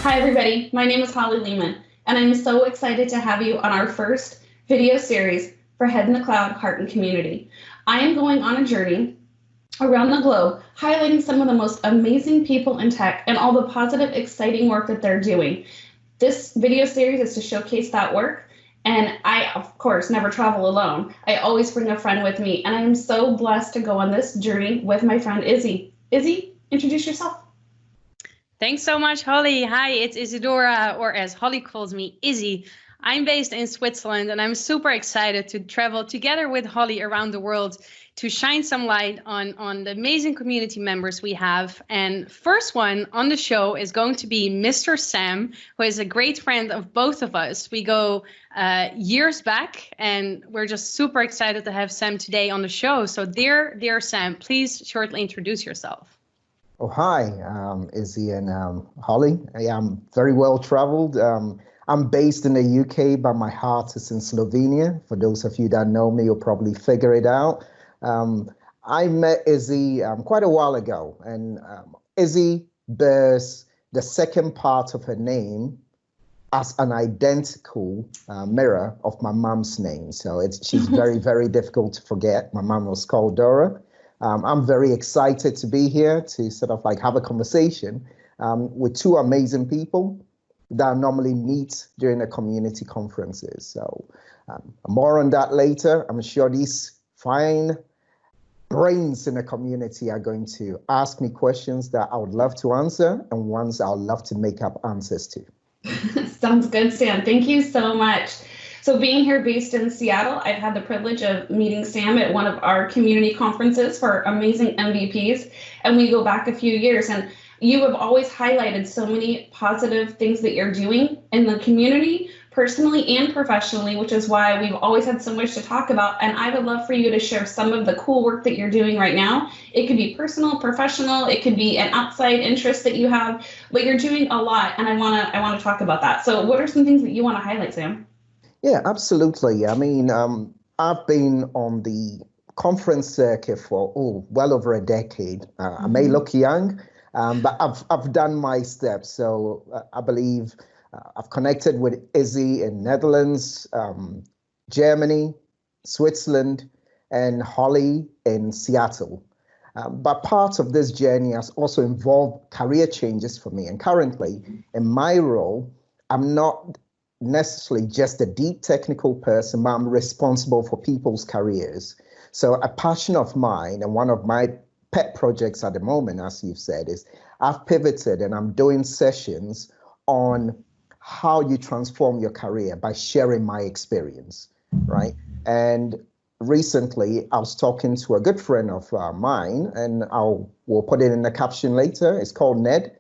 Hi, everybody. My name is Holly Lehman, and I'm so excited to have you on our first video series for Head in the Cloud Heart and Community. I am going on a journey around the globe, highlighting some of the most amazing people in tech and all the positive, exciting work that they're doing. This video series is to showcase that work, and I, of course, never travel alone. I always bring a friend with me, and I am so blessed to go on this journey with my friend Izzy. Izzy, introduce yourself. Thanks so much, Holly. Hi, it's Isidora, or as Holly calls me, Izzy. I'm based in Switzerland, and I'm super excited to travel together with Holly around the world to shine some light on the amazing community members we have. And first one on the show is going to be Mr. Sam, who is a great friend of both of us. We go years back, and we're just super excited to have Sam today on the show. So dear Sam, please shortly introduce yourself. Oh, hi, Izzy and Holly. I am very well traveled. I'm based in the UK, but my heart is in Slovenia. For those of you that know me, you'll probably figure it out. I met Izzy quite a while ago, and Izzy bears the second part of her name as an identical mirror of my mom's name. So she's very, very difficult to forget. My mom was called Dora. I'm very excited to be here to sort of like have a conversation with two amazing people that I normally meet during the community conferences. So more on that later. I'm sure these fine brains in the community are going to ask me questions that I would love to answer and ones I would love to make up answers to. Sounds good, Sam. Thank you so much. So being here based in Seattle, I've had the privilege of meeting Sam at one of our community conferences for amazing MVPs, and we go back a few years, and you have always highlighted so many positive things that you're doing in the community, personally and professionally, which is why we've always had so much to talk about. And I would love for you to share some of the cool work that you're doing right now. It could be personal, professional, it could be an outside interest that you have, but you're doing a lot, and I want to talk about that. So what are some things that you want to highlight, Sam? Yeah, absolutely. I mean, I've been on the conference circuit for well over a decade. I may look young, but I've done my steps. So I believe I've connected with Izzy in Netherlands, Germany, Switzerland, and Holly in Seattle. But part of this journey has also involved career changes for me. And currently, in my role, I'm not necessarily just a deep technical person, but I'm responsible for people's careers. So a passion of mine and one of my pet projects at the moment, as you've said, is I've pivoted and I'm doing sessions on how you transform your career by sharing my experience, right? And recently I was talking to a good friend of mine, and we'll put it in the caption later. It's called Ned.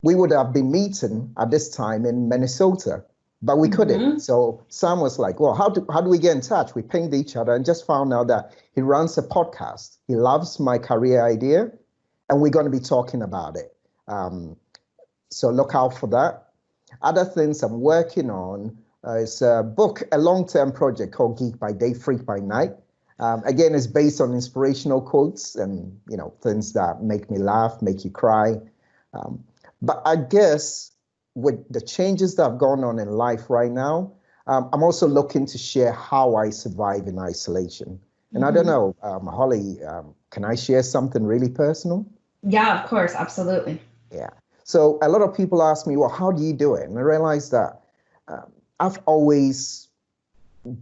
We would have been meeting at this time in Minnesota, but we couldn't. So Sam was like, well, how do we get in touch? We pinged each other and just found out that he runs a podcast. He loves my career idea, and we're going to be talking about it. So look out for that. Other things I'm working on is a book, a long-term project called Geek by Day, Freak by Night. Again, it's based on inspirational quotes and things that make me laugh, make you cry. But I guess with the changes that have gone on in life right now, I'm also looking to share how I survive in isolation. And I don't know, Holly, can I share something really personal? Yeah, of course. Absolutely. Yeah. So a lot of people ask me, well, how do you do it? And I realized that I've always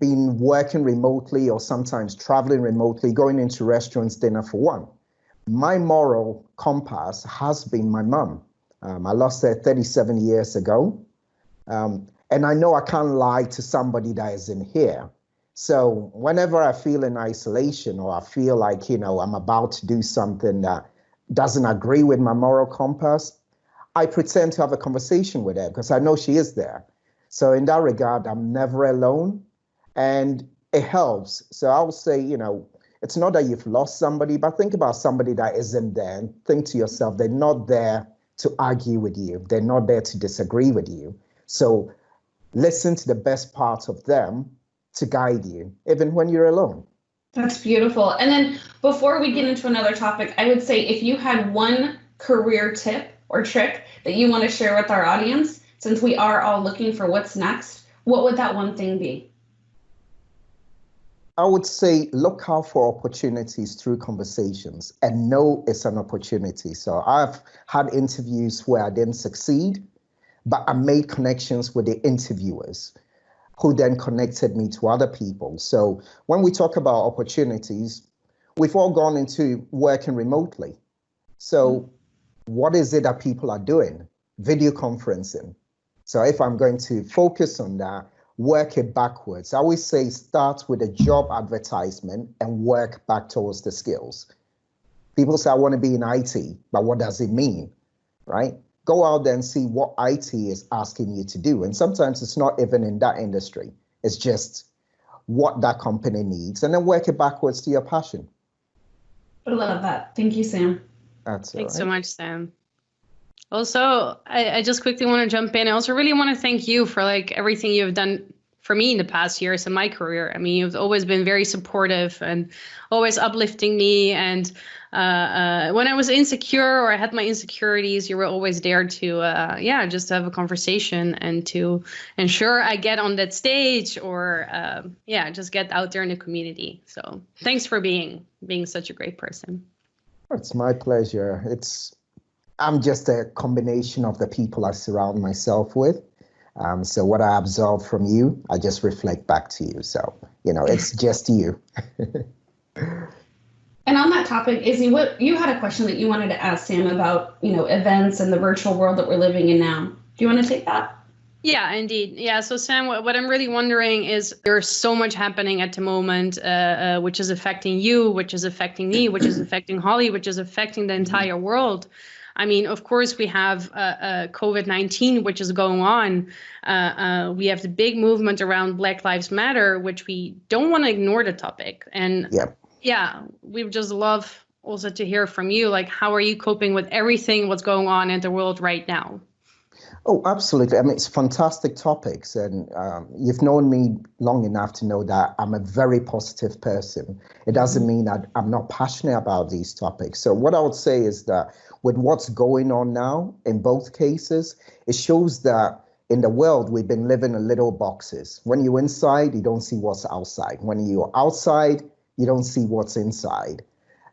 been working remotely or sometimes traveling remotely, going into restaurants, dinner for one. My moral compass has been my mom. I lost her 37 years ago. And I know I can't lie to somebody that isn't here. So whenever I feel in isolation or I feel like, I'm about to do something that doesn't agree with my moral compass, I pretend to have a conversation with her because I know she is there. So in that regard, I'm never alone, and it helps. So I would say, it's not that you've lost somebody, but think about somebody that isn't there and think to yourself, they're not there to argue with you. They're not there to disagree with you. So listen to the best parts of them to guide you, even when you're alone. That's beautiful. And then before we get into another topic, I would say if you had one career tip or trick that you want to share with our audience, since we are all looking for what's next, what would that one thing be? I would say look out for opportunities through conversations and know it's an opportunity. So I've had interviews where I didn't succeed, but I made connections with the interviewers who then connected me to other people. So when we talk about opportunities, we've all gone into working remotely. So what is it that people are doing? Video conferencing. So if I'm going to focus on that, work it backwards. I always say start with a job advertisement and work back towards the skills. People say, I want to be in IT, but what does it mean, right? Go out there and see what IT is asking you to do. And sometimes it's not even in that industry. It's just what that company needs, and then work it backwards to your passion. I love that. Thank you, Sam. Thanks so much, Sam. Also, I just quickly want to jump in. I also really want to thank you for like everything you've done for me in the past years in my career. I mean, you've always been very supportive and always uplifting me. And when I was insecure or I had my insecurities, you were always there to, just have a conversation and to ensure I get on that stage or, just get out there in the community. So thanks for being such a great person. It's my pleasure. I'm just a combination of the people I surround myself with. So what I absorb from you, I just reflect back to you. So, it's just you. And on that topic, Izzy, what you had a question that you wanted to ask Sam about, events and the virtual world that we're living in now. Do you want to take that? Yeah, indeed. Yeah. So Sam, what I'm really wondering is there's so much happening at the moment, which is affecting you, which is affecting me, which is affecting Holly, which is affecting the entire world. I mean, of course, we have COVID-19, which is going on. We have the big movement around Black Lives Matter, which we don't want to ignore the topic. And we would just love also to hear from you, like, how are you coping with everything what's going on in the world right now? Oh, absolutely. I mean, it's fantastic topics. And you've known me long enough to know that I'm a very positive person. It doesn't mean that I'm not passionate about these topics. So what I would say is that with what's going on now, in both cases, it shows that in the world, we've been living in little boxes. When you're inside, you don't see what's outside. When you're outside, you don't see what's inside.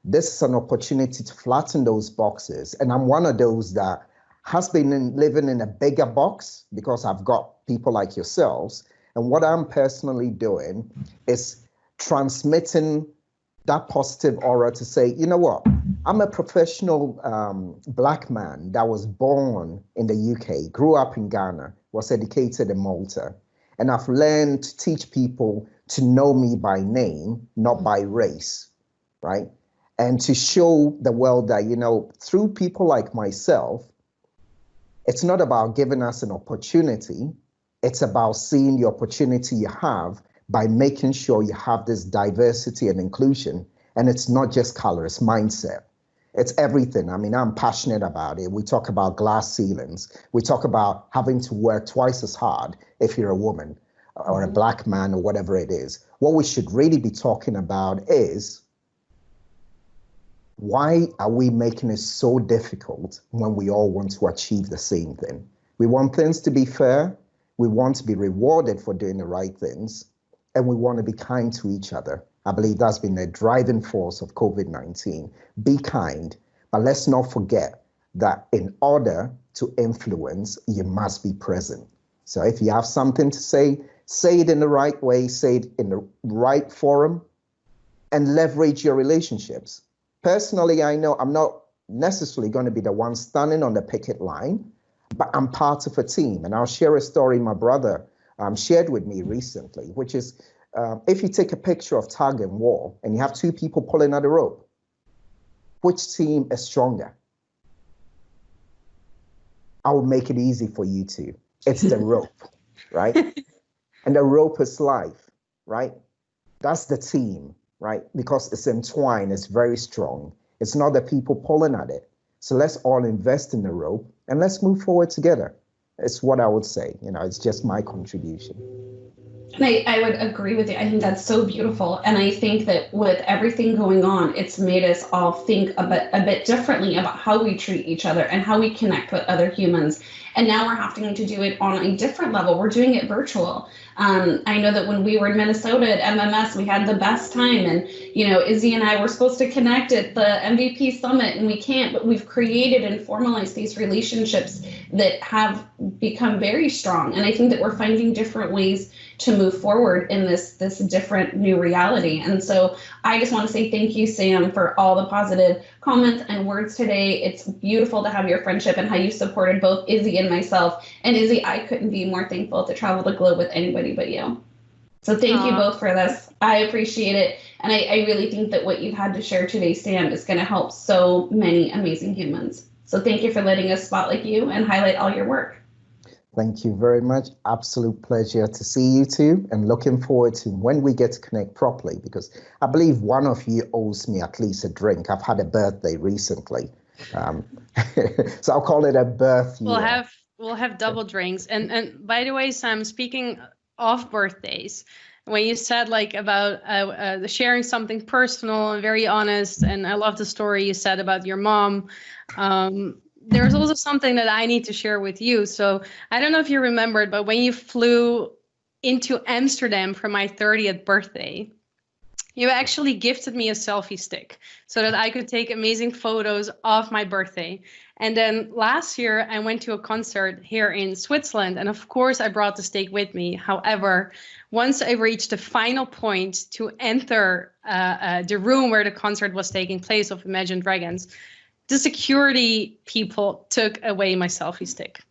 This is an opportunity to flatten those boxes. And I'm one of those that has been living in a bigger box because I've got people like yourselves. And what I'm personally doing is transmitting that positive aura to say, you know what? I'm a professional Black man that was born in the UK, grew up in Ghana, was educated in Malta. And I've learned to teach people to know me by name, not by race, right? And to show the world that, through people like myself, it's not about giving us an opportunity. It's about seeing the opportunity you have by making sure you have this diversity and inclusion. And it's not just color, it's mindset. It's everything. I mean, I'm passionate about it. We talk about glass ceilings. We talk about having to work twice as hard if you're a woman or a Black man or whatever it is. What we should really be talking about is, why are we making it so difficult when we all want to achieve the same thing? We want things to be fair. We want to be rewarded for doing the right things. And we want to be kind to each other. I believe that's been the driving force of COVID-19. Be kind, but let's not forget that in order to influence, you must be present. So if you have something to say it in the right way, say it in the right forum, and leverage your relationships. Personally, I know I'm not necessarily going to be the one standing on the picket line, but I'm part of a team. And I'll share a story my brother shared with me recently, which is, if you take a picture of tug and war and you have two people pulling at a rope, which team is stronger? I will make it easy for you two. It's the rope, right? And the rope is life, right? That's the team, right? Because it's entwined, it's very strong. It's not the people pulling at it. So let's all invest in the rope and let's move forward together. It's what I would say. It's just my contribution. And I would agree with you. I think that's so beautiful. And I think that with everything going on, it's made us all think a bit differently about how we treat each other and how we connect with other humans. And now we're having to do it on a different level. We're doing it virtual. I know that when we were in Minnesota at MMS, we had the best time. And, Izzy and I were supposed to connect at the MVP Summit, and we can't, but we've created and formalized these relationships that have become very strong. And I think that we're finding different ways to move forward in this different new reality. And so I just want to say thank you, Sam, for all the positive comments and words today. It's beautiful to have your friendship and how you supported both Izzy and myself. And Izzy, I couldn't be more thankful to travel the globe with anybody but you. So thank you both for this. I appreciate it. And I really think that what you've had to share today, Sam, is going to help so many amazing humans. So thank you for letting us spotlight you and highlight all your work. Thank you very much. Absolute pleasure to see you two, and looking forward to when we get to connect properly, because I believe one of you owes me at least a drink. I've had a birthday recently. So I'll call it a birth year. We'll have double drinks. And by the way, Sam, speaking of birthdays, when you said about sharing something personal and very honest, and I love the story you said about your mom, there's also something that I need to share with you. So I don't know if you remembered, but when you flew into Amsterdam for my 30th birthday, you actually gifted me a selfie stick so that I could take amazing photos of my birthday. And then last year, I went to a concert here in Switzerland. And of course, I brought the stick with me. However, once I reached the final point to enter the room where the concert was taking place of Imagine Dragons, the security people took away my selfie stick.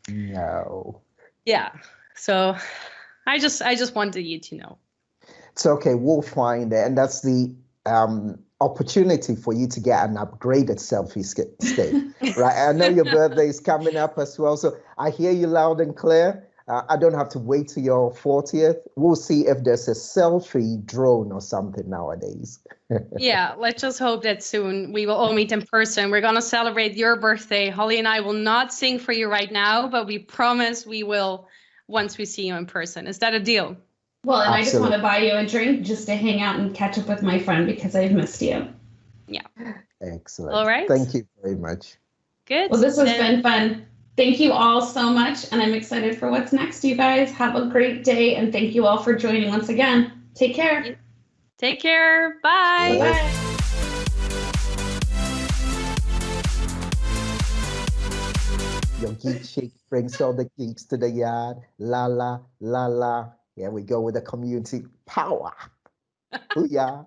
No. Yeah. So I just wanted you to know. It's okay. We'll find it. And that's the opportunity for you to get an upgraded selfie stick, right? I know your birthday is coming up as well. So I hear you loud and clear. I don't have to wait till your 40th. We'll see if there's a selfie drone or something nowadays. Yeah, let's just hope that soon we will all meet in person. We're going to celebrate your birthday. Holly and I will not sing for you right now, but we promise we will once we see you in person. Is that a deal? Well, and Absolutely. I just want to buy you a drink just to hang out and catch up with my friend because I've missed you. Yeah. Excellent. All right. Thank you very much. Good. Well, this has been fun. Thank you all so much, and I'm excited for what's next, you guys. Have a great day, and thank you all for joining once again. Take care. Take care. Bye. Bye. Your geek chick brings all the geeks to the yard. La la la la. Here we go with the community power. Booyah.